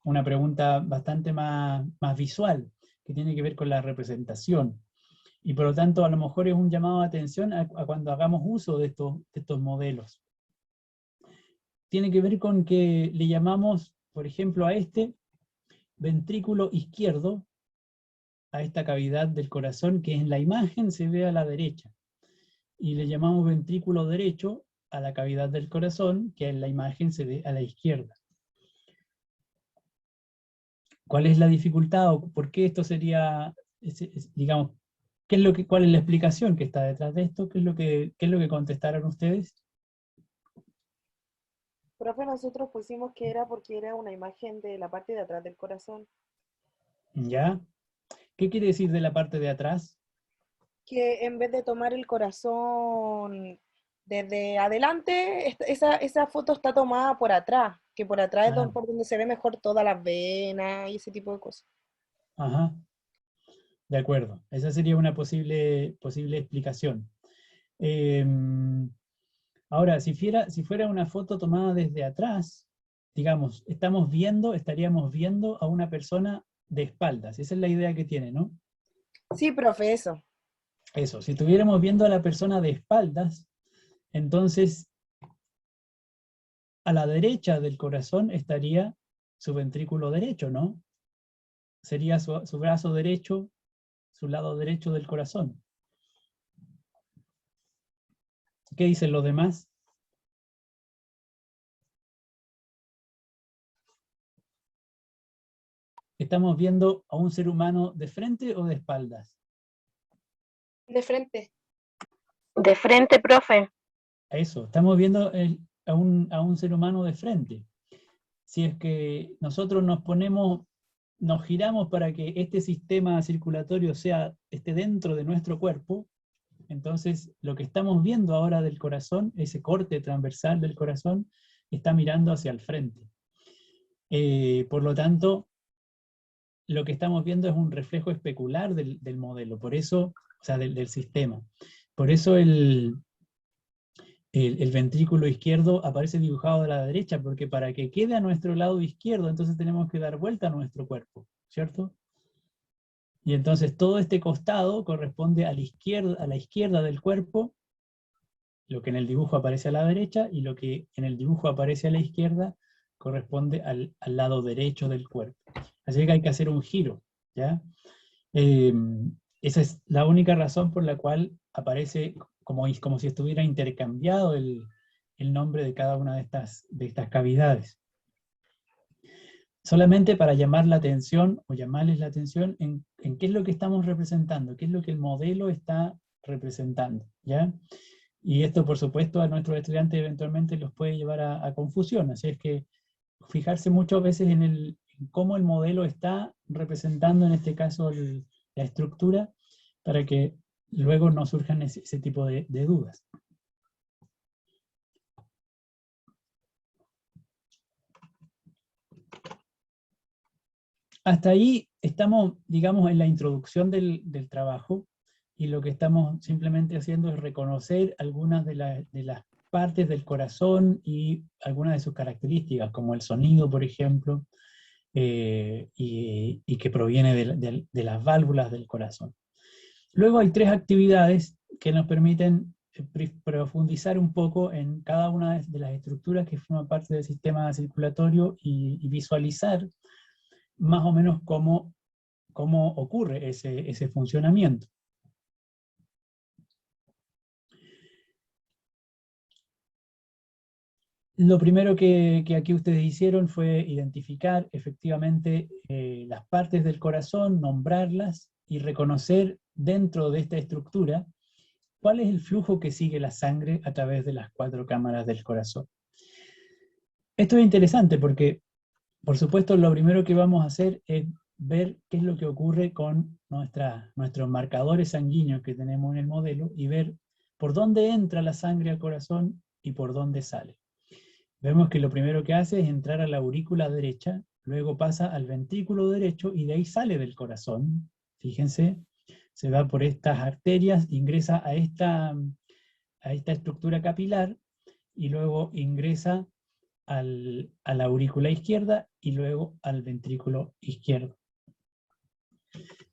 una pregunta bastante más visual, que tiene que ver con la representación. Y por lo tanto, a lo mejor es un llamado de atención a cuando hagamos uso de estos modelos. Tiene que ver con que le llamamos, por ejemplo, a este ventrículo izquierdo, a esta cavidad del corazón que en la imagen se ve a la derecha. Y le llamamos ventrículo derecho a la cavidad del corazón que en la imagen se ve a la izquierda. ¿Cuál es la dificultad o por qué esto sería, digamos, cuál es la explicación que está detrás de esto? ¿Qué es lo que contestaron ustedes? Profe, nosotros pusimos que era porque era una imagen de la parte de atrás del corazón. ¿Ya? ¿Qué quiere decir de la parte de atrás? Que en vez de tomar el corazón desde adelante, esa foto está tomada por atrás, que por atrás es Ah, por donde se ve mejor todas las venas y ese tipo de cosas. ajá, de acuerdo. Esa sería una posible explicación. Eh, Ahora, si fuera una foto tomada desde atrás, digamos, estaríamos viendo a una persona de espaldas. Esa es la idea que tiene, ¿no? Sí, profe, eso. Eso, si estuviéramos viendo a la persona de espaldas, entonces a la derecha del corazón estaría su ventrículo derecho, ¿no? Sería su brazo derecho, su lado derecho del corazón. ¿Qué dicen los demás? ¿Estamos viendo a un ser humano de frente o de espaldas? De frente. De frente, profe. Eso, estamos viendo a un ser humano de frente. Si es que nosotros nos giramos para que este sistema circulatorio esté dentro de nuestro cuerpo, entonces lo que estamos viendo ahora del corazón, ese corte transversal del corazón, está mirando hacia el frente. Por lo tanto, lo que estamos viendo es un reflejo especular del modelo, por eso, o sea, del sistema. Por eso el ventrículo izquierdo aparece dibujado a la derecha, porque para que quede a nuestro lado izquierdo, entonces tenemos que dar vuelta a nuestro cuerpo, ¿cierto? Y entonces todo este costado corresponde a la izquierda del cuerpo, lo que en el dibujo aparece a la derecha, y lo que en el dibujo aparece a la izquierda corresponde al lado derecho del cuerpo. Así que hay que hacer un giro, ¿ya? Eh, Esa es la única razón por la cual aparece como si estuviera intercambiado el nombre de cada una de estas cavidades. Solamente para llamar la atención o llamarles la atención en qué es lo que estamos representando, qué es lo que el modelo está representando, ¿ya? Y esto, por supuesto, a nuestros estudiantes eventualmente los puede llevar a confusión, así es que fijarse muchas veces en cómo el modelo está representando, en este caso, la estructura, para que luego no surjan ese tipo de dudas. Hasta ahí estamos, digamos, en la introducción del trabajo, y lo que estamos simplemente haciendo es reconocer algunas de las partes del corazón y algunas de sus características, como el sonido, por ejemplo, y que proviene de las válvulas del corazón. Luego hay tres actividades que nos permiten profundizar un poco en cada una de las estructuras que forman parte del sistema circulatorio y visualizar más o menos cómo ocurre ese funcionamiento. Lo primero que aquí ustedes hicieron fue identificar efectivamente las partes del corazón, nombrarlas y reconocer dentro de esta estructura cuál es el flujo que sigue la sangre a través de las 4 cámaras del corazón. Esto es interesante porque, por supuesto, lo primero que vamos a hacer es ver qué es lo que ocurre con nuestros marcadores sanguíneos que tenemos en el modelo y ver por dónde entra la sangre al corazón y por dónde sale. Vemos que lo primero que hace es entrar a la aurícula derecha, luego pasa al ventrículo derecho y de ahí sale del corazón. Fíjense, se va por estas arterias, ingresa a esta estructura capilar y luego ingresa a la aurícula izquierda y luego al ventrículo izquierdo.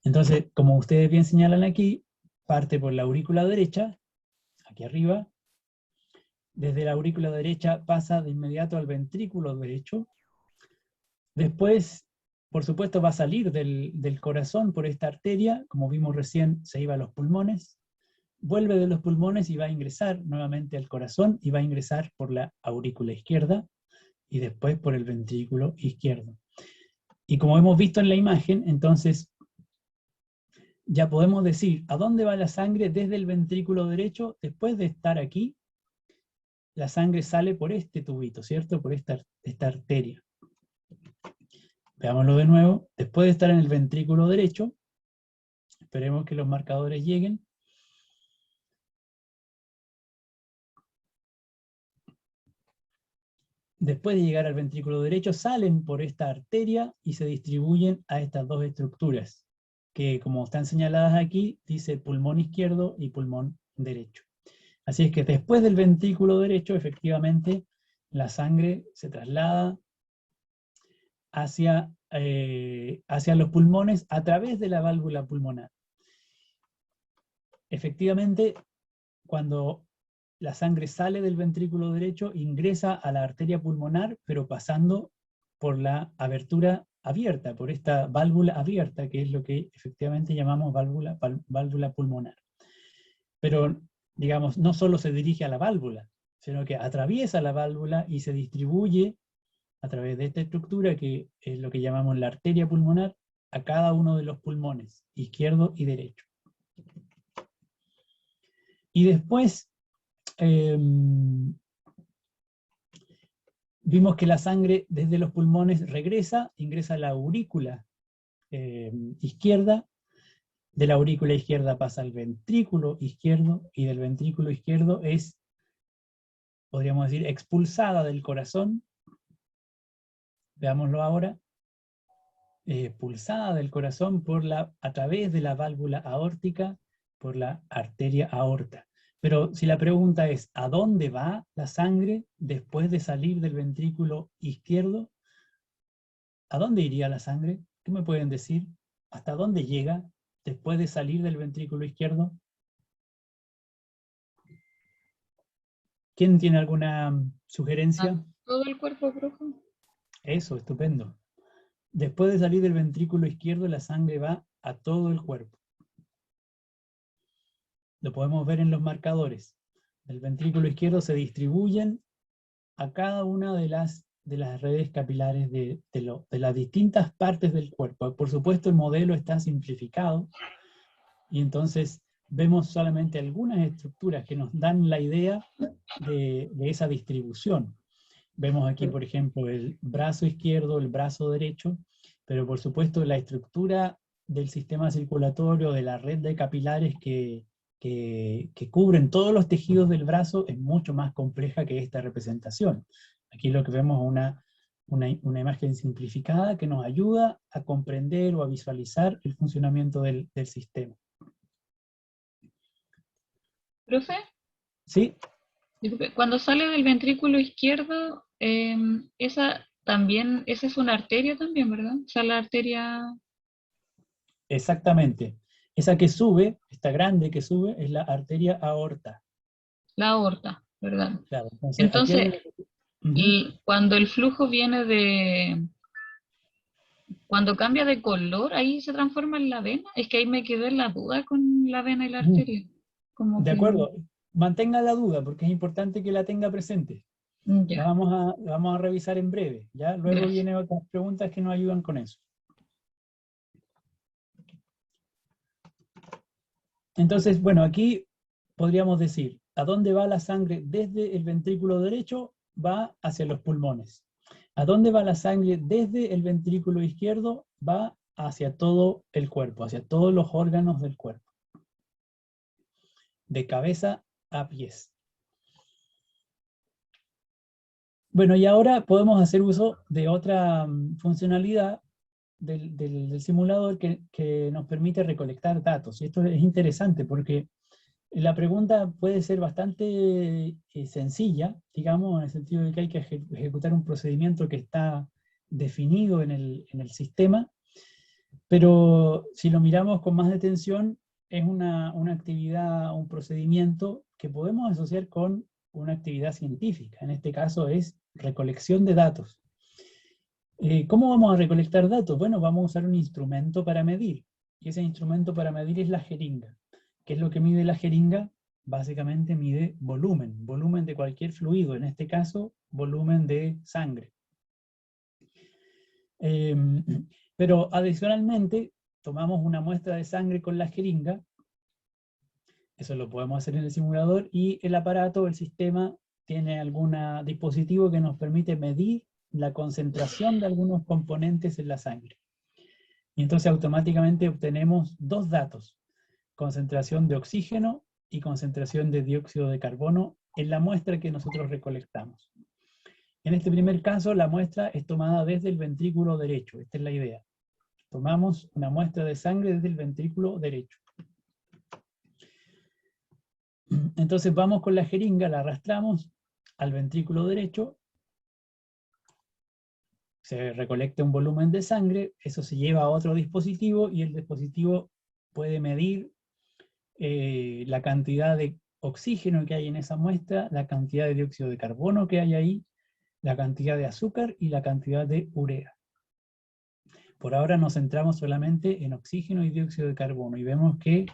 Entonces, como ustedes bien señalan aquí, parte por la aurícula derecha, aquí arriba. Desde la aurícula derecha pasa de inmediato al ventrículo derecho. Después, por supuesto, va a salir del corazón por esta arteria, como vimos recién, se iba a los pulmones. Vuelve de los pulmones y va a ingresar nuevamente al corazón y va a ingresar por la aurícula izquierda y después por el ventrículo izquierdo. Y como hemos visto en la imagen, entonces ya podemos decir a dónde va la sangre desde el ventrículo derecho. Después de estar aquí, la sangre sale por este tubito, ¿cierto? Por esta arteria. Veámoslo de nuevo. Después de estar en el ventrículo derecho, esperemos que los marcadores lleguen. Después de llegar al ventrículo derecho, salen por esta arteria y se distribuyen a estas dos estructuras, que como están señaladas aquí, dice pulmón izquierdo y pulmón derecho. Así es que después del ventrículo derecho, efectivamente, la sangre se traslada hacia los pulmones a través de la válvula pulmonar. Efectivamente, cuando la sangre sale del ventrículo derecho, ingresa a la arteria pulmonar, pero pasando por la abertura abierta, por esta válvula abierta, que es lo que efectivamente llamamos válvula pulmonar. Pero, digamos, no solo se dirige a la válvula, sino que atraviesa la válvula y se distribuye a través de esta estructura, que es lo que llamamos la arteria pulmonar, a cada uno de los pulmones, izquierdo y derecho. Y después, vimos que la sangre desde los pulmones ingresa a la aurícula izquierda, de la aurícula izquierda pasa al ventrículo izquierdo, y del ventrículo izquierdo es, podríamos decir, expulsada del corazón. Veámoslo ahora. Expulsada del corazón a través de la válvula aórtica, por la arteria aorta. Pero si la pregunta es, ¿a dónde va la sangre después de salir del ventrículo izquierdo? ¿A dónde iría la sangre? ¿Qué me pueden decir? ¿Hasta dónde llega después de salir del ventrículo izquierdo? ¿Quién tiene alguna sugerencia? Todo el cuerpo, profe. Eso, estupendo. Después de salir del ventrículo izquierdo, la sangre va a todo el cuerpo. Lo podemos ver en los marcadores. Del ventrículo izquierdo se distribuyen a cada una de las redes capilares de las distintas partes del cuerpo. Por supuesto, el modelo está simplificado, y entonces vemos solamente algunas estructuras que nos dan la idea de esa distribución. Vemos aquí, por ejemplo, el brazo izquierdo, el brazo derecho, pero por supuesto la estructura del sistema circulatorio, de la red de capilares que cubren todos los tejidos del brazo, es mucho más compleja que esta representación. Aquí lo que vemos es una imagen simplificada que nos ayuda a comprender o a visualizar el funcionamiento del sistema. ¿Profe? ¿Sí? Disculpe, cuando sale del ventrículo izquierdo, esa es una arteria también, ¿verdad? O sea, la arteria... Exactamente. Esa que sube, esta grande que sube, es la arteria aorta. La aorta, ¿verdad? Claro, entonces y cuando el flujo viene cuando cambia de color, ahí se transforma en la vena. Es que ahí me quedé en la duda con la vena y la arteria. De acuerdo. Mantenga la duda, porque es importante que la tenga presente. Ya. La vamos a revisar en breve. ¿Ya? Luego vienen otras preguntas que nos ayudan con eso. Entonces, bueno, aquí podríamos decir, ¿a dónde va la sangre desde el ventrículo derecho? Va hacia los pulmones. ¿A dónde va la sangre desde el ventrículo izquierdo? Va hacia todo el cuerpo, hacia todos los órganos del cuerpo. De cabeza a pies. Bueno, y ahora podemos hacer uso de otra funcionalidad del simulador que nos permite recolectar datos. Y esto es interesante porque La pregunta puede ser bastante sencilla, digamos, en el sentido de que hay que ejecutar un procedimiento que está definido en el sistema, pero si lo miramos con más detención, es una actividad, un procedimiento que podemos asociar con una actividad científica. En este caso es recolección de datos. ¿Cómo vamos a recolectar datos? Bueno, vamos a usar un instrumento para medir, y ese instrumento para medir es la jeringa. ¿Qué es lo que mide la jeringa? Básicamente mide volumen de cualquier fluido, en este caso, volumen de sangre. Pero adicionalmente, tomamos una muestra de sangre con la jeringa, eso lo podemos hacer en el simulador, y el aparato, el sistema, tiene algún dispositivo que nos permite medir la concentración de algunos componentes en la sangre. Y entonces automáticamente obtenemos dos datos: concentración de oxígeno y concentración de dióxido de carbono en la muestra que nosotros recolectamos. En este primer caso, la muestra es tomada desde el ventrículo derecho. Esta es la idea. Tomamos una muestra de sangre desde el ventrículo derecho. Entonces vamos con la jeringa, la arrastramos al ventrículo derecho, se recolecta un volumen de sangre, eso se lleva a otro dispositivo, y el dispositivo puede medir la cantidad de oxígeno que hay en esa muestra, la cantidad de dióxido de carbono que hay ahí, la cantidad de azúcar y la cantidad de urea. Por ahora nos centramos solamente en oxígeno y dióxido de carbono, y vemos que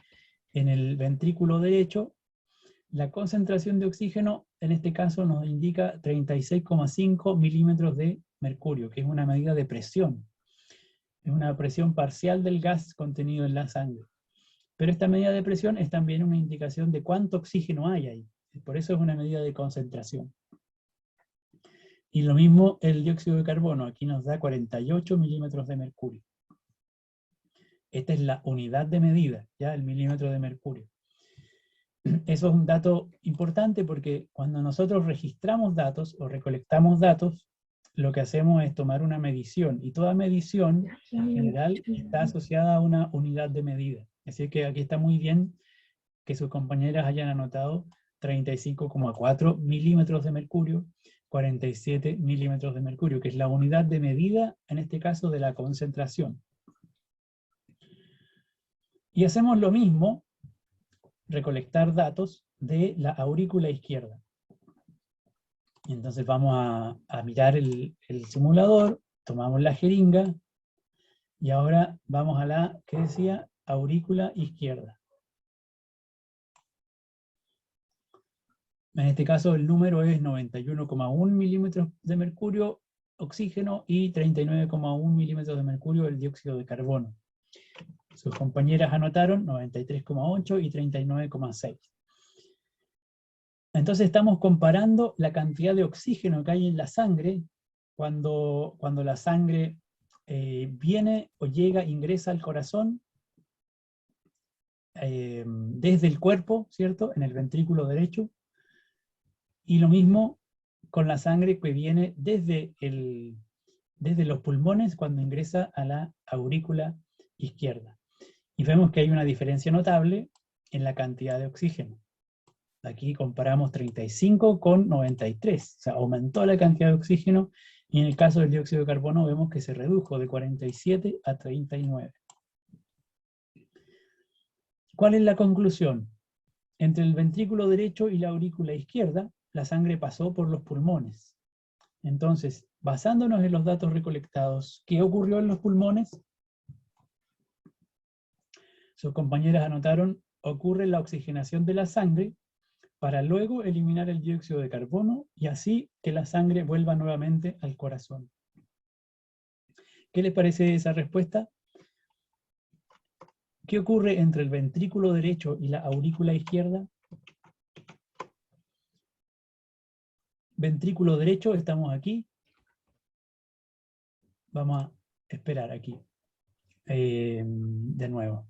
en el ventrículo derecho la concentración de oxígeno en este caso nos indica 36,5 milímetros de mercurio, que es una medida de presión. Es una presión parcial del gas contenido en la sangre. Pero esta medida de presión es también una indicación de cuánto oxígeno hay ahí. Por eso es una medida de concentración. Y lo mismo el dióxido de carbono, aquí nos da 48 milímetros de mercurio. Esta es la unidad de medida, ya el milímetro de mercurio. Eso es un dato importante porque cuando nosotros registramos datos o recolectamos datos, lo que hacemos es tomar una medición, y toda medición en general está asociada a una unidad de medida. Así que aquí está muy bien que sus compañeras hayan anotado 35,4 milímetros de mercurio, 47 milímetros de mercurio, que es la unidad de medida, en este caso, de la concentración. Y hacemos lo mismo, recolectar datos de la aurícula izquierda. Y entonces vamos a mirar el simulador, tomamos la jeringa, y ahora vamos a la, ¿qué decía? Aurícula izquierda. En este caso el número es 91,1 milímetros de mercurio oxígeno y 39,1 milímetros de mercurio el dióxido de carbono. Sus compañeras anotaron 93,8 y 39,6. Entonces estamos comparando la cantidad de oxígeno que hay en la sangre cuando la sangre viene o llega, ingresa al corazón desde el cuerpo, ¿cierto? En el ventrículo derecho. Y lo mismo con la sangre que viene desde los pulmones cuando ingresa a la aurícula izquierda. Y vemos que hay una diferencia notable en la cantidad de oxígeno. Aquí comparamos 35 con 93, o sea, aumentó la cantidad de oxígeno, y en el caso del dióxido de carbono vemos que se redujo de 47 a 39. ¿Cuál es la conclusión? Entre el ventrículo derecho y la aurícula izquierda, la sangre pasó por los pulmones. Entonces, basándonos en los datos recolectados, ¿qué ocurrió en los pulmones? Sus compañeras anotaron, ocurre la oxigenación de la sangre para luego eliminar el dióxido de carbono y así que la sangre vuelva nuevamente al corazón. ¿Qué les parece esa respuesta? ¿Qué ocurre entre el ventrículo derecho y la aurícula izquierda? Ventrículo derecho, estamos aquí. Vamos a esperar aquí. De nuevo.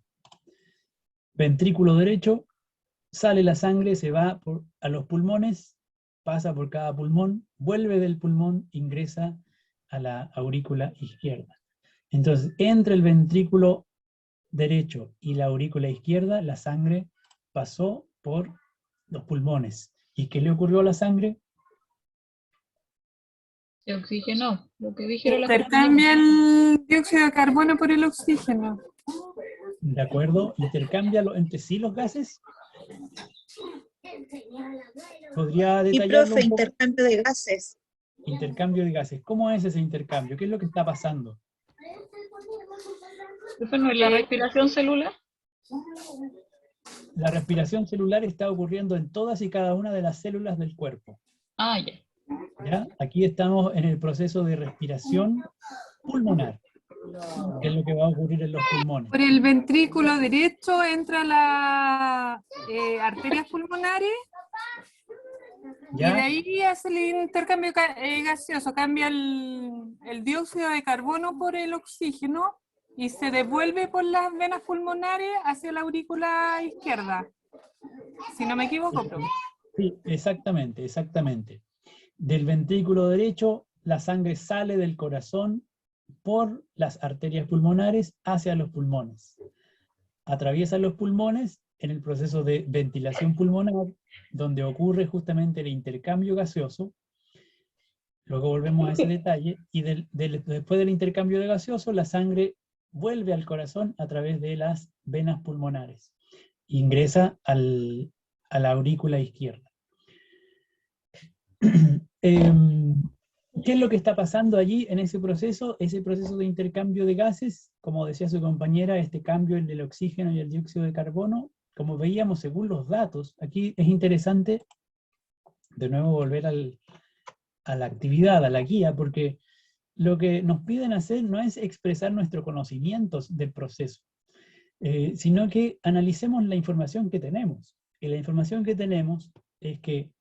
Ventrículo derecho, sale la sangre, se va a los pulmones, pasa por cada pulmón, vuelve del pulmón, ingresa a la aurícula izquierda. Entonces, entre el ventrículo derecho y la aurícula izquierda, la sangre pasó por los pulmones. ¿Y qué le ocurrió a la sangre? Se oxigenó, lo que dijeron las Intercambia el dióxido de carbono por el oxígeno. ¿De acuerdo? ¿Intercambia entre sí los gases? ¿Podría Y detallarlo profe, un poco? intercambio de gases. Intercambio de gases. ¿Cómo es ese intercambio? ¿Qué es lo que está pasando? ¿Eso no es la respiración celular? La respiración celular está ocurriendo en todas y cada una de las células del cuerpo. Ah, ya. ¿Ya? Aquí estamos en el proceso de respiración pulmonar, que es lo que va a ocurrir en los pulmones. Por el ventrículo derecho entra las arterias pulmonares y de ¿Ya? ahí hace el intercambio gaseoso, cambia el dióxido de carbono por el oxígeno y se devuelve por las venas pulmonares hacia la aurícula izquierda. Si no me equivoco, profe. Sí, exactamente, exactamente. Del ventrículo derecho, la sangre sale del corazón por las arterias pulmonares hacia los pulmones. Atraviesa los pulmones en el proceso de ventilación pulmonar, donde ocurre justamente el intercambio gaseoso. Luego volvemos a ese detalle, y después del intercambio de gaseoso, la sangre vuelve al corazón a través de las venas pulmonares. Ingresa a la aurícula izquierda. ¿Qué es lo que está pasando allí en ese proceso? Ese proceso de intercambio de gases, como decía su compañera, este cambio del oxígeno y el dióxido de carbono, como veíamos según los datos, aquí es interesante de nuevo volver a la actividad, a la guía, porque lo que nos piden hacer no es expresar nuestros conocimientos del proceso, sino que analicemos la información que tenemos. Y la información que tenemos es que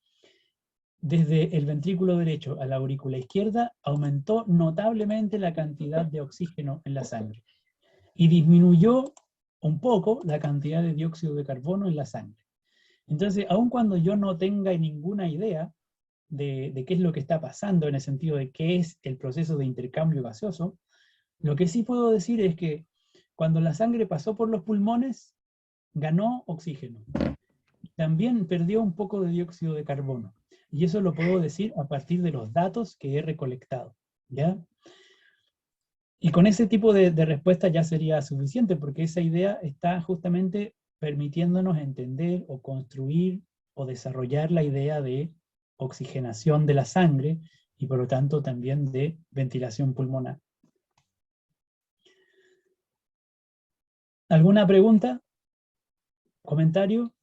desde el ventrículo derecho a la aurícula izquierda aumentó notablemente la cantidad de oxígeno en la sangre y disminuyó un poco la cantidad de dióxido de carbono en la sangre. Entonces, aun cuando yo no tenga ninguna idea de qué es lo que está pasando en el sentido de qué es el proceso de intercambio gaseoso, lo que sí puedo decir es que cuando la sangre pasó por los pulmones, ganó oxígeno. También perdió un poco de dióxido de carbono. Y eso lo puedo decir a partir de los datos que he recolectado, ¿ya? Y con ese tipo de respuesta ya sería suficiente, porque esa idea está justamente permitiéndonos entender o construir o desarrollar la idea de oxigenación de la sangre y por lo tanto también de ventilación pulmonar. ¿Alguna pregunta? ¿Comentario?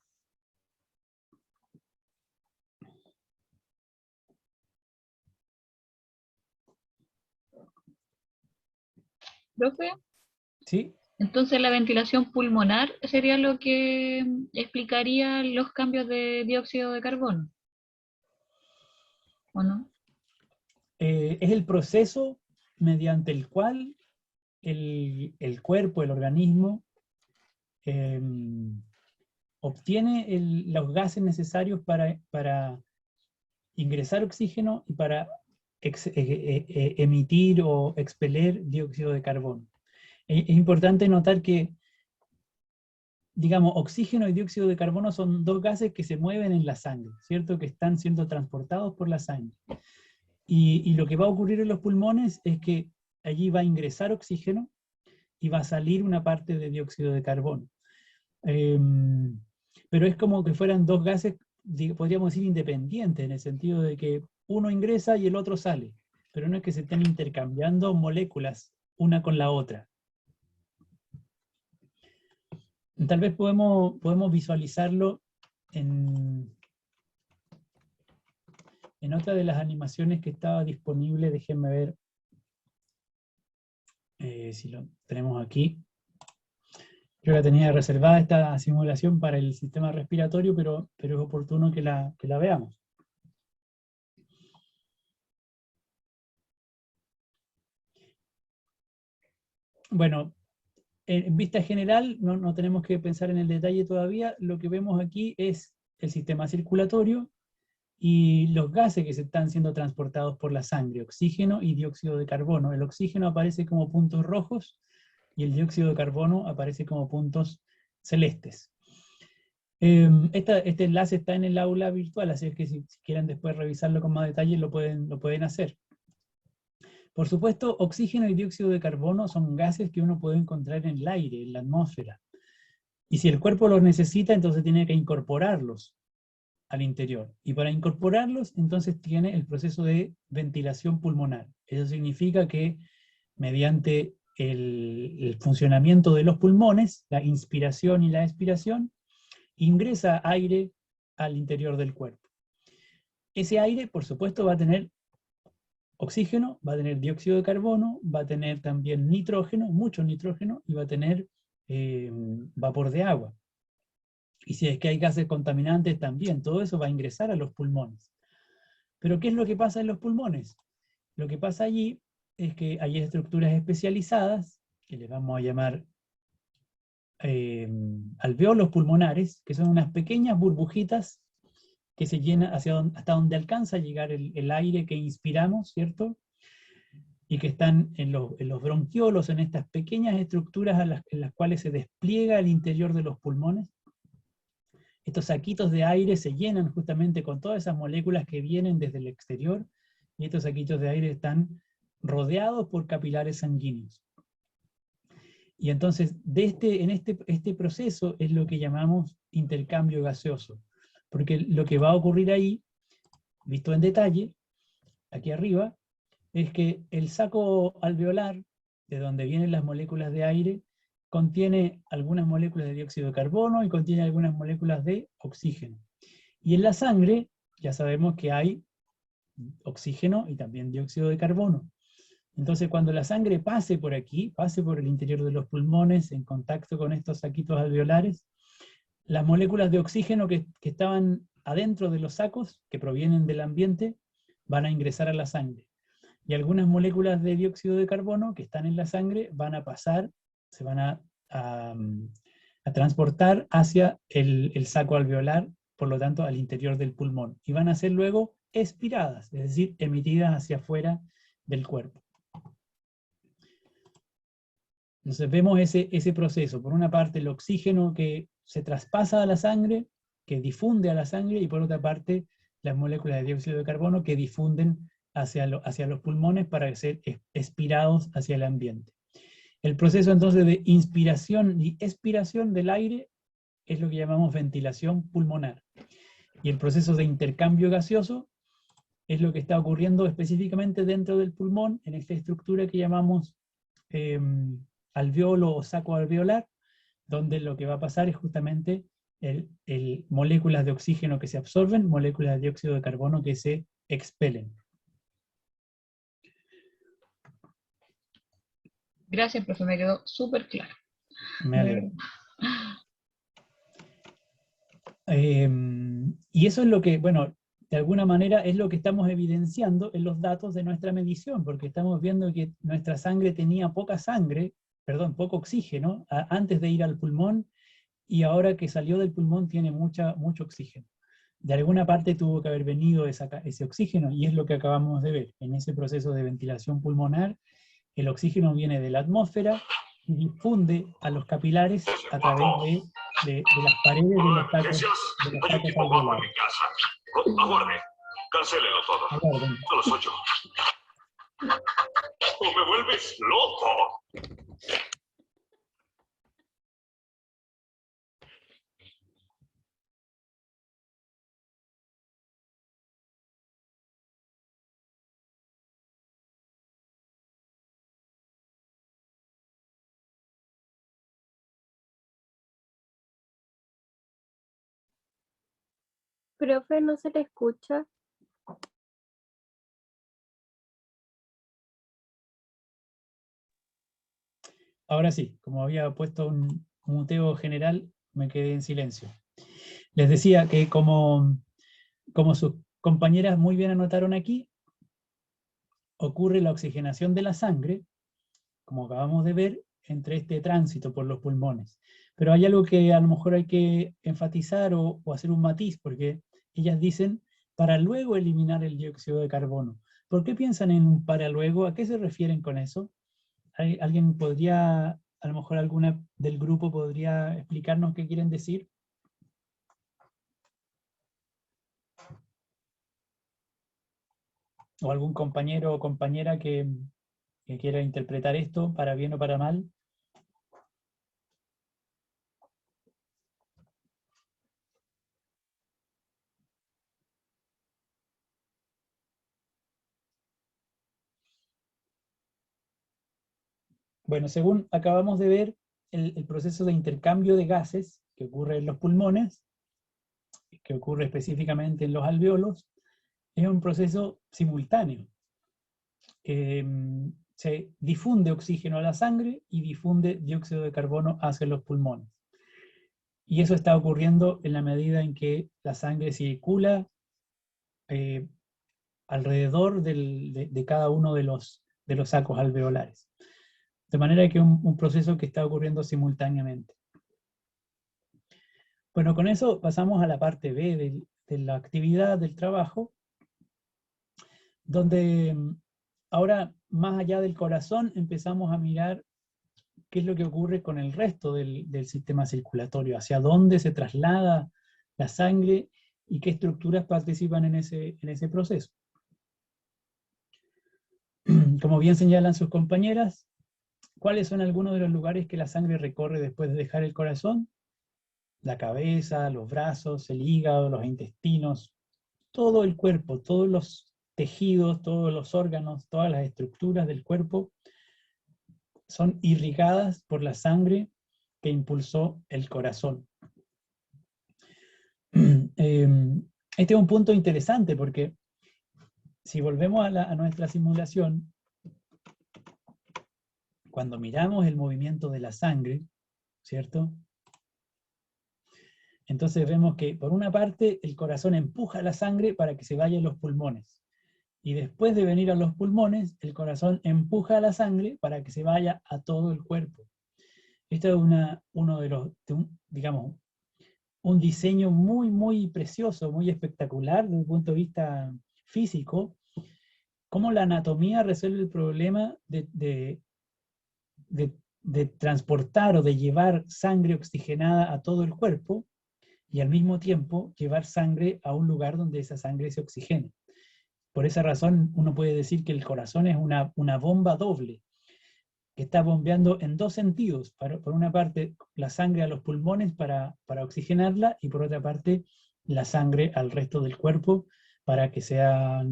Profe, ¿Sí? entonces la ventilación pulmonar sería lo que explicaría los cambios de dióxido de carbono, ¿o no? Es el proceso mediante el cual el cuerpo, el organismo, obtiene los gases necesarios para ingresar oxígeno y para emitir o expeler dióxido de carbono. Es importante notar que, digamos, oxígeno y dióxido de carbono son dos gases que se mueven en la sangre, ¿cierto? Que están siendo transportados por la sangre. Y lo que va a ocurrir en los pulmones es que allí va a ingresar oxígeno y va a salir una parte de dióxido de carbono. Pero es como que fueran dos gases, podríamos decir, independientes, en el sentido de que uno ingresa y el otro sale, pero no es que se estén intercambiando moléculas una con la otra. Tal vez podemos visualizarlo en otra de las animaciones que estaba disponible. Déjenme ver si lo tenemos aquí. Yo la tenía reservada esta simulación para el sistema respiratorio, pero es oportuno que la veamos. Bueno, en vista general, no tenemos que pensar en el detalle todavía. Lo que vemos aquí es el sistema circulatorio y los gases que se están siendo transportados por la sangre, oxígeno y dióxido de carbono. El oxígeno aparece como puntos rojos y el dióxido de carbono aparece como puntos celestes. Este enlace está en el aula virtual, así es que si quieren después revisarlo con más detalle lo pueden hacer. Por supuesto, oxígeno y dióxido de carbono son gases que uno puede encontrar en el aire, en la atmósfera. Y si el cuerpo los necesita, entonces tiene que incorporarlos al interior. Y para incorporarlos, entonces tiene el proceso de ventilación pulmonar. Eso significa que mediante el funcionamiento de los pulmones, la inspiración y la expiración, ingresa aire al interior del cuerpo. Ese aire, por supuesto, va a tener oxígeno, va a tener dióxido de carbono, va a tener también nitrógeno, mucho nitrógeno, y va a tener vapor de agua. Y si es que hay gases contaminantes también, todo eso va a ingresar a los pulmones. Pero ¿qué es lo que pasa en los pulmones? Lo que pasa allí es que hay estructuras especializadas, que les vamos a llamar alveolos pulmonares, que son unas pequeñas burbujitas que se llenan hasta donde alcanza a llegar el aire que inspiramos, ¿cierto? Y que están en los bronquiolos, en estas pequeñas estructuras en las cuales se despliega el interior de los pulmones. Estos saquitos de aire se llenan justamente con todas esas moléculas que vienen desde el exterior, y estos saquitos de aire están rodeados por capilares sanguíneos. Y entonces, este proceso es lo que llamamos intercambio gaseoso, porque lo que va a ocurrir ahí, visto en detalle, aquí arriba, es que el saco alveolar, de donde vienen las moléculas de aire, contiene algunas moléculas de dióxido de carbono y contiene algunas moléculas de oxígeno. Y en la sangre, ya sabemos que hay oxígeno y también dióxido de carbono. Entonces, cuando la sangre pase por aquí, pase por el interior de los pulmones, en contacto con estos saquitos alveolares, las moléculas de oxígeno que estaban adentro de los sacos, que provienen del ambiente, van a ingresar a la sangre. Y algunas moléculas de dióxido de carbono que están en la sangre van a pasar, se van a transportar hacia el saco alveolar, por lo tanto al interior del pulmón, y van a ser luego expiradas, es decir, emitidas hacia afuera del cuerpo. Entonces vemos ese proceso, por una parte el oxígeno que se traspasa a la sangre, que difunde a la sangre, y por otra parte las moléculas de dióxido de carbono que difunden hacia los pulmones para ser expirados hacia el ambiente. El proceso entonces de inspiración y expiración del aire es lo que llamamos ventilación pulmonar. Y el proceso de intercambio gaseoso es lo que está ocurriendo específicamente dentro del pulmón, en esta estructura que llamamos alveolo o saco alveolar, donde lo que va a pasar es justamente moléculas de oxígeno que se absorben, moléculas de dióxido de carbono que se expelen. Gracias, profe, me quedó súper claro. Me alegro. Y eso es lo que, bueno, de alguna manera es lo que estamos evidenciando en los datos de nuestra medición, porque estamos viendo que nuestra sangre tenía poco poco oxígeno antes de ir al pulmón, y ahora que salió del pulmón tiene mucho oxígeno. De alguna parte tuvo que haber venido ese oxígeno, y es lo que acabamos de ver. En ese proceso de ventilación pulmonar, el oxígeno viene de la atmósfera y difunde a los capilares a través de las paredes de los sacos alveolares. Aguarde, cancélelo todo. Aguarden. A las 8. ¡O me vuelves loco! Profe, no se le escucha. Ahora sí, como había puesto un muteo general, me quedé en silencio. Les decía que como sus compañeras muy bien anotaron aquí, ocurre la oxigenación de la sangre, como acabamos de ver, entre este tránsito por los pulmones. Pero hay algo que a lo mejor hay que enfatizar o hacer un matiz, porque ellas dicen para luego eliminar el dióxido de carbono. ¿Por qué piensan en un para luego? ¿A qué se refieren con eso? ¿Alguien podría, a lo mejor alguna del grupo podría explicarnos qué quieren decir? o algún compañero o compañera que quiera interpretar esto para bien o para mal. Bueno, según acabamos de ver, el proceso de intercambio de gases que ocurre en los pulmones, que ocurre específicamente en los alvéolos, es un proceso simultáneo. Se difunde oxígeno a la sangre y difunde dióxido de carbono hacia los pulmones. Y eso está ocurriendo en la medida en que la sangre circula alrededor de cada uno de los sacos alveolares. De manera que es un proceso que está ocurriendo simultáneamente. Bueno, con eso pasamos a la parte B de la actividad del trabajo, donde ahora, más allá del corazón, empezamos a mirar qué es lo que ocurre con el resto del sistema circulatorio, hacia dónde se traslada la sangre y qué estructuras participan en ese proceso. Como bien señalan sus compañeras, ¿cuáles son algunos de los lugares que la sangre recorre después de dejar el corazón? La cabeza, los brazos, el hígado, los intestinos, todo el cuerpo, todos los tejidos, todos los órganos, todas las estructuras del cuerpo son irrigadas por la sangre que impulsó el corazón. Este es un punto interesante porque si volvemos a nuestra simulación, cuando miramos el movimiento de la sangre, ¿cierto? Entonces vemos que por una parte el corazón empuja la sangre para que se vaya a los pulmones. Y después de venir a los pulmones, el corazón empuja la sangre para que se vaya a todo el cuerpo. Esto es uno de los, digamos, un diseño muy, muy precioso, muy espectacular desde un punto de vista físico, cómo la anatomía resuelve el problema de transportar o de llevar sangre oxigenada a todo el cuerpo y al mismo tiempo llevar sangre a un lugar donde esa sangre se oxigene. Por esa razón uno puede decir que el corazón es una bomba doble, que está bombeando en dos sentidos. Por una parte, la sangre a los pulmones para oxigenarla, y por otra parte, la sangre al resto del cuerpo para que sea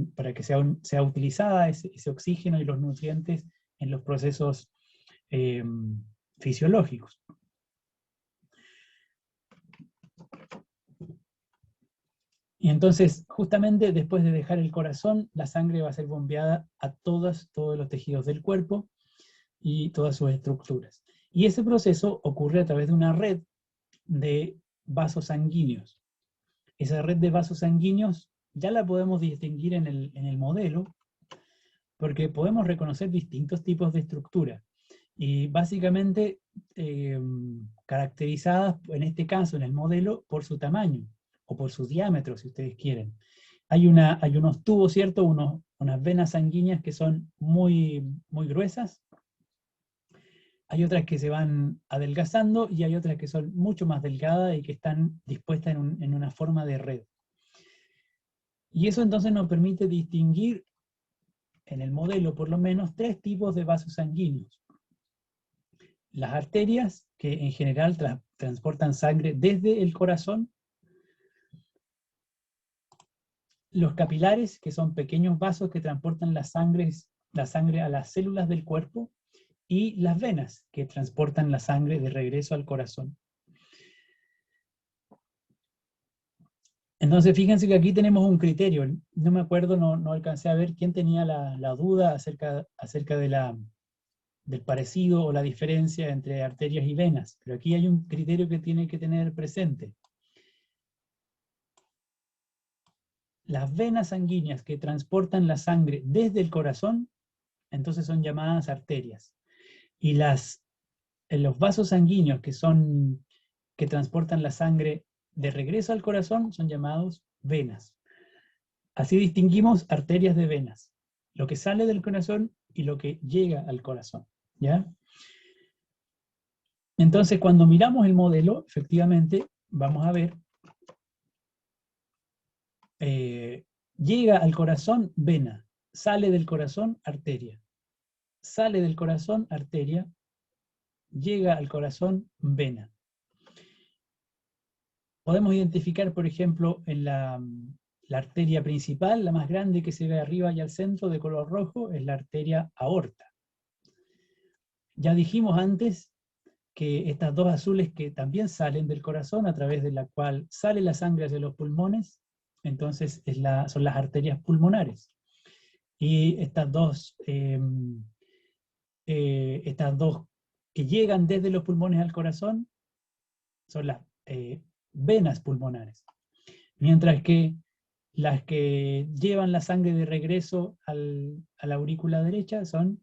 utilizada ese oxígeno y los nutrientes en los procesos fisiológicos. Y entonces, justamente después de dejar el corazón, la sangre va a ser bombeada a todos los tejidos del cuerpo y todas sus estructuras. Y ese proceso ocurre a través de una red de vasos sanguíneos. Esa red de vasos sanguíneos ya la podemos distinguir en el modelo, porque podemos reconocer distintos tipos de estructura. Y básicamente caracterizadas, en este caso, en el modelo, por su tamaño, o por su diámetro, si ustedes quieren. Hay unos tubos, ¿cierto? Unas venas sanguíneas que son muy, muy gruesas. Hay otras que se van adelgazando y hay otras que son mucho más delgadas y que están dispuestas en una forma de red. Y eso entonces nos permite distinguir, en el modelo por lo menos, 3 tipos de vasos sanguíneos. Las arterias, que en general transportan sangre desde el corazón. Los capilares, que son pequeños vasos que transportan la sangre a las células del cuerpo. Y las venas, que transportan la sangre de regreso al corazón. Entonces, fíjense que aquí tenemos un criterio. No me acuerdo, no alcancé a ver quién tenía la duda acerca del parecido o la diferencia entre arterias y venas. Pero aquí hay un criterio que tiene que tener presente. Las venas sanguíneas que transportan la sangre desde el corazón, entonces son llamadas arterias. Y los vasos sanguíneos que transportan la sangre de regreso al corazón son llamados venas. Así distinguimos arterias de venas, lo que sale del corazón y lo que llega al corazón, ¿ya? Entonces, cuando miramos el modelo, efectivamente, vamos a ver, llega al corazón vena, sale del corazón, arteria. Sale del corazón, arteria. Llega al corazón, vena. Podemos identificar, por ejemplo, en la arteria principal, la más grande que se ve arriba y al centro de color rojo, es la arteria aorta. Ya dijimos antes que estas dos azules que también salen del corazón, a través de la cual sale la sangre hacia los pulmones, entonces son las arterias pulmonares. Y estas dos que llegan desde los pulmones al corazón son las venas pulmonares. Mientras que las que llevan la sangre de regreso a la aurícula derecha son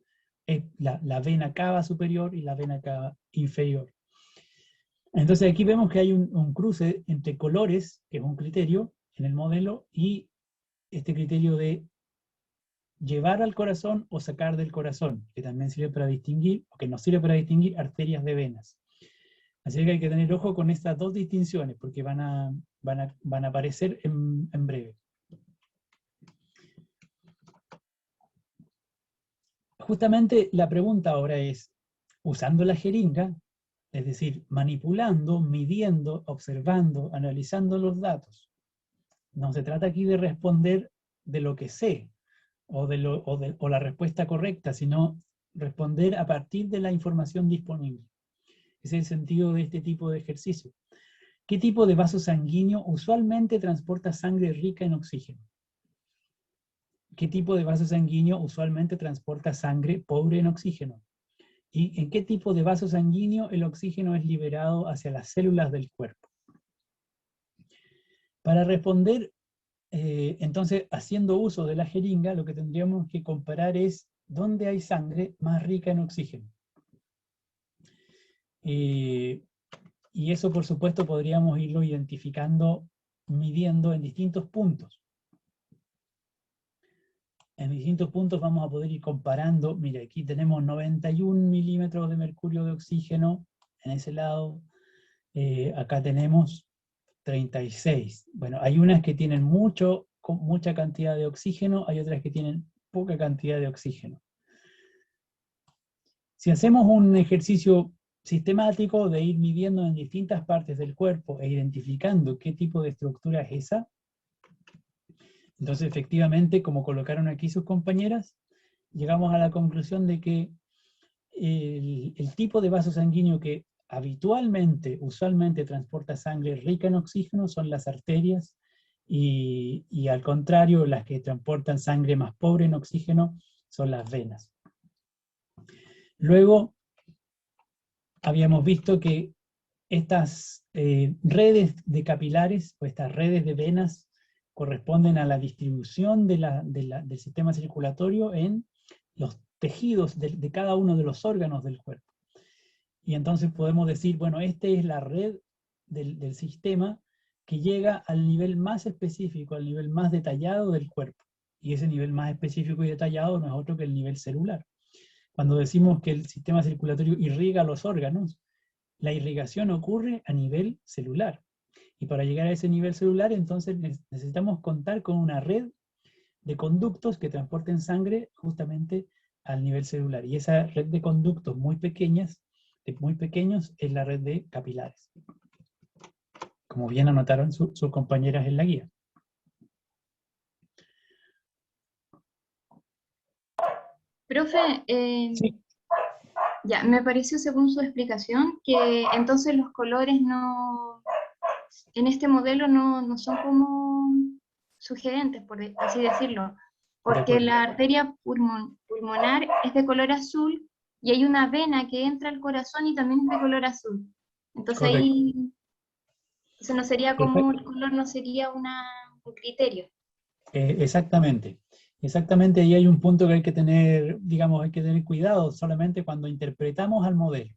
la vena cava superior y la vena cava inferior. Entonces aquí vemos que hay un cruce entre colores, que es un criterio en el modelo, y este criterio de llevar al corazón o sacar del corazón, que también sirve para distinguir, o que nos sirve para distinguir arterias de venas. Así que hay que tener ojo con estas dos distinciones, porque van a aparecer en breve. Justamente la pregunta ahora es, usando la jeringa, es decir, manipulando, midiendo, observando, analizando los datos. No se trata aquí de responder de lo que sé, o la respuesta correcta, sino responder a partir de la información disponible. Ese es el sentido de este tipo de ejercicio. ¿Qué tipo de vaso sanguíneo usualmente transporta sangre rica en oxígeno? ¿Qué tipo de vaso sanguíneo usualmente transporta sangre pobre en oxígeno? ¿Y en qué tipo de vaso sanguíneo el oxígeno es liberado hacia las células del cuerpo? Para responder, entonces, haciendo uso de la jeringa, lo que tendríamos que comparar es dónde hay sangre más rica en oxígeno. Y eso, por supuesto, podríamos irlo identificando, midiendo en distintos puntos. En distintos puntos vamos a poder ir comparando. Mira, aquí tenemos 91 milímetros de mercurio de oxígeno en ese lado. Acá tenemos 36. Bueno, hay unas que tienen mucha cantidad de oxígeno, hay otras que tienen poca cantidad de oxígeno. Si hacemos un ejercicio sistemático de ir midiendo en distintas partes del cuerpo e identificando qué tipo de estructura es esa, entonces efectivamente, como colocaron aquí sus compañeras, llegamos a la conclusión de que el tipo de vaso sanguíneo que usualmente transporta sangre rica en oxígeno son las arterias, y al contrario, las que transportan sangre más pobre en oxígeno son las venas. Luego, habíamos visto que estas redes de capilares, o estas redes de venas, corresponden a la distribución del sistema circulatorio en los tejidos de cada uno de los órganos del cuerpo. Y entonces podemos decir, bueno, esta es la red del sistema que llega al nivel más específico, al nivel más detallado del cuerpo. Y ese nivel más específico y detallado no es otro que el nivel celular. Cuando decimos que el sistema circulatorio irriga los órganos, la irrigación ocurre a nivel celular. Y para llegar a ese nivel celular, entonces necesitamos contar con una red de conductos que transporten sangre justamente al nivel celular. Y esa red de conductos muy pequeños, es la red de capilares. Como bien anotaron sus compañeras en la guía. Profe, Sí. ya, me pareció según su explicación que entonces los colores no, en este modelo no son como sugerentes, por así decirlo, porque la arteria pulmonar es de color azul y hay una vena que entra al corazón y también es de color azul. Entonces Correcto. ahí, eso no sería como, Perfecto. el color no sería un criterio. Exactamente. Exactamente, ahí hay un punto que hay que tener, digamos, hay que tener cuidado solamente cuando interpretamos al modelo.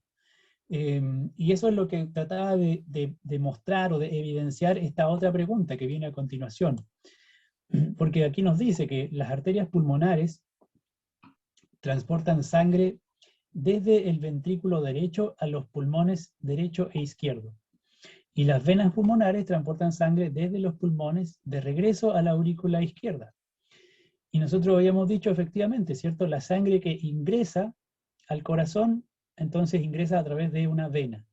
Y eso es lo que trataba de mostrar o de evidenciar esta otra pregunta que viene a continuación. Porque aquí nos dice que las arterias pulmonares transportan sangre desde el ventrículo derecho a los pulmones derecho e izquierdo. Y las venas pulmonares transportan sangre desde los pulmones de regreso a la aurícula izquierda. Y nosotros habíamos dicho efectivamente, ¿cierto? La sangre que ingresa al corazón, entonces ingresa a través de una vena.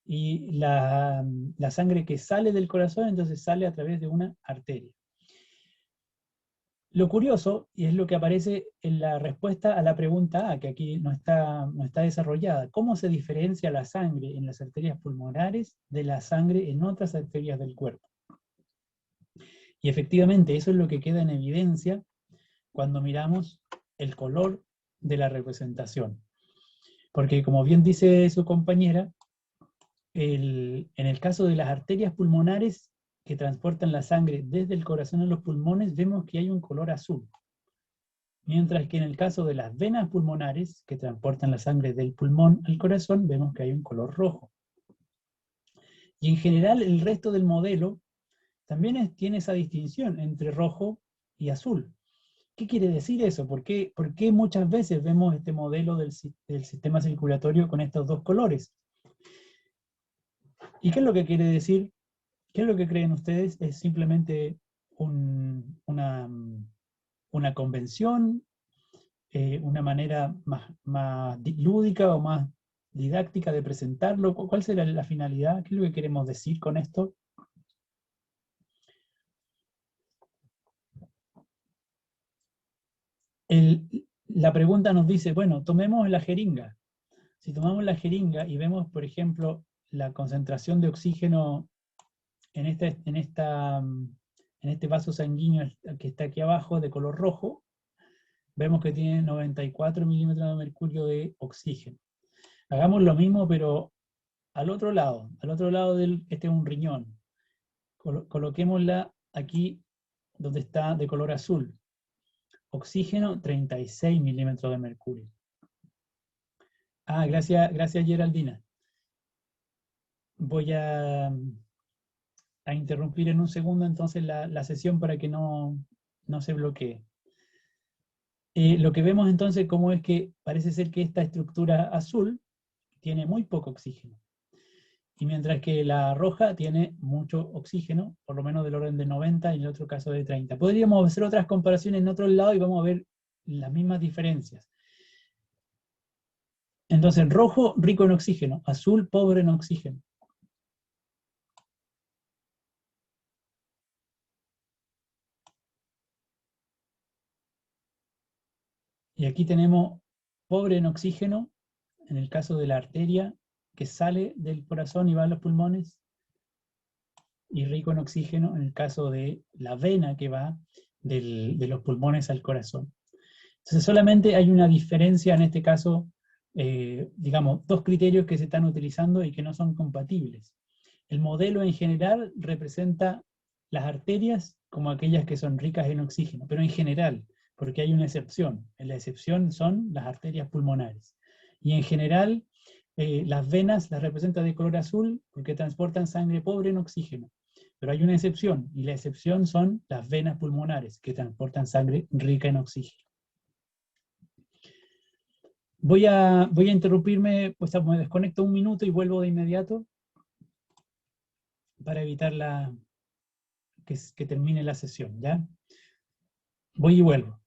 Y la sangre que sale del corazón, entonces sale a través de una arteria. Lo curioso, y es lo que aparece en la respuesta a la pregunta A, que aquí no está desarrollada, ¿cómo se diferencia la sangre en las arterias pulmonares de la sangre en otras arterias del cuerpo? Y efectivamente, eso es lo que queda en evidencia cuando miramos el color de la representación. Porque como bien dice su compañera, en el caso de las arterias pulmonares que transportan la sangre desde el corazón a los pulmones, vemos que hay un color azul. Mientras que en el caso de las venas pulmonares, que transportan la sangre del pulmón al corazón, vemos que hay un color rojo. Y en general el resto del modelo también tiene esa distinción entre rojo y azul. ¿Qué quiere decir eso? ¿Por qué muchas veces vemos este modelo del sistema circulatorio con estos dos colores? ¿Y qué es lo que quiere decir? ¿Qué es lo que creen ustedes? ¿Es simplemente una convención, una manera más lúdica o más didáctica de presentarlo? ¿Cuál será la finalidad? ¿Qué es lo que queremos decir con esto? La pregunta nos dice, bueno, tomemos la jeringa. Si tomamos la jeringa y vemos, por ejemplo, la concentración de oxígeno en este vaso sanguíneo que está aquí abajo, de color rojo, vemos que tiene 94 milímetros de mercurio de oxígeno. Hagamos lo mismo, pero al otro lado este es un riñón. Coloquémosla aquí donde está de color azul. Oxígeno, 36 milímetros de mercurio. Ah, gracias Geraldina. Voy a interrumpir en un segundo entonces la sesión para que no se bloquee. Lo que vemos entonces como es que parece ser que esta estructura azul tiene muy poco oxígeno. Y mientras que la roja tiene mucho oxígeno, por lo menos del orden de 90 y en el otro caso de 30. Podríamos hacer otras comparaciones en otro lado y vamos a ver las mismas diferencias. Entonces, rojo rico en oxígeno, azul pobre en oxígeno. Y aquí tenemos pobre en oxígeno, en el caso de la arteria que sale del corazón y va a los pulmones, y rico en oxígeno en el caso de la vena que va de los pulmones al corazón. Entonces solamente hay una diferencia en este caso, digamos, dos criterios que se están utilizando y que no son compatibles. El modelo en general representa las arterias como aquellas que son ricas en oxígeno, pero en general, porque hay una excepción. La excepción son las arterias pulmonares. Y en general, las venas las representa de color azul porque transportan sangre pobre en oxígeno. Pero hay una excepción, y la excepción son las venas pulmonares, que transportan sangre rica en oxígeno. Voy a interrumpirme, pues me desconecto un minuto y vuelvo de inmediato para evitar que termine la sesión, ¿ya? Voy y vuelvo.